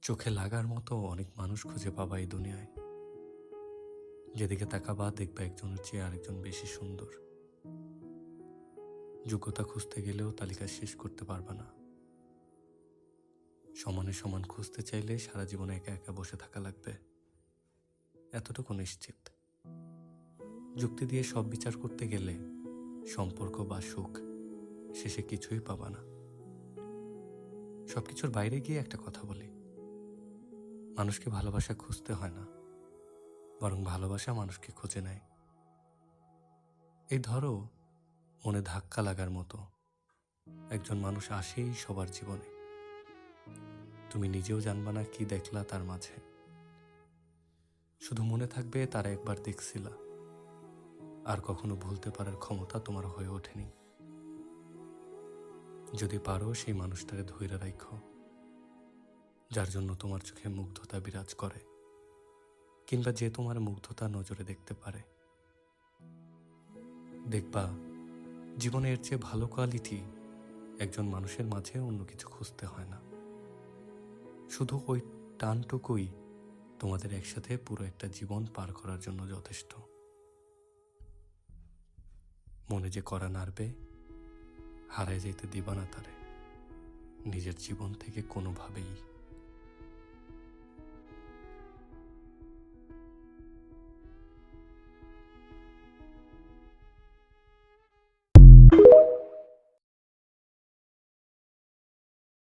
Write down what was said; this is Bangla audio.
চোখে লাগার মতো অনেক মানুষ খুঁজে পাবা এই দুনিয়ায়। যেদিকে তাকাবা দেখবা একজনের চেয়ে আরেকজন বেশি সুন্দর। যোগ্যতা খুঁজতে গেলেও তালিকা শেষ করতে পারবা না। সমানে সমান খুঁজতে চাইলে সারা জীবনে একা একা বসে থাকা লাগবে, এতটুকু নিশ্চিত। যুক্তি দিয়ে সব বিচার করতে গেলে সম্পর্ক বা সুখ শেষে কিছুই পাবা না। সবকিছুর বাইরে গিয়ে একটা কথা বলি, মানুষকে ভালোবাসা খুঁজতে হয় না, বরং ভালোবাসা মানুষকে খুঁজে নেয়। এই ধরো, মনে ধাক্কা লাগার মতো একজন মানুষ আসেই সবার জীবনে। তুমি নিজেও জানবা না কি দেখলা তার মাঝে, শুধু মনে থাকবে তারা একবার দেখছিলা, আর কখনো ভুলতে পারার ক্ষমতা তোমার হয়ে ওঠেনি। যদি পারো সেই মানুষটারে ধইরা রাখো, যার জন্য তোমার চোখে মুগ্ধতা বিরাজ করে, কিংবা যে তোমার মুগ্ধতা নজরে দেখতে পারে। দেখবা জীবনে এর চেয়ে ভালো কোয়ালিটি একজন মানুষের মাঝে অন্য কিছু খুঁজতে হয় না। শুধু ওই টানটুকুই তোমাদের একসাথে পুরো একটা জীবন পার করার জন্য যথেষ্ট। মনে যে করা নাড়বে, হারায় যেতে দিবা না তারে নিজের জীবন থেকে কোনোভাবেই।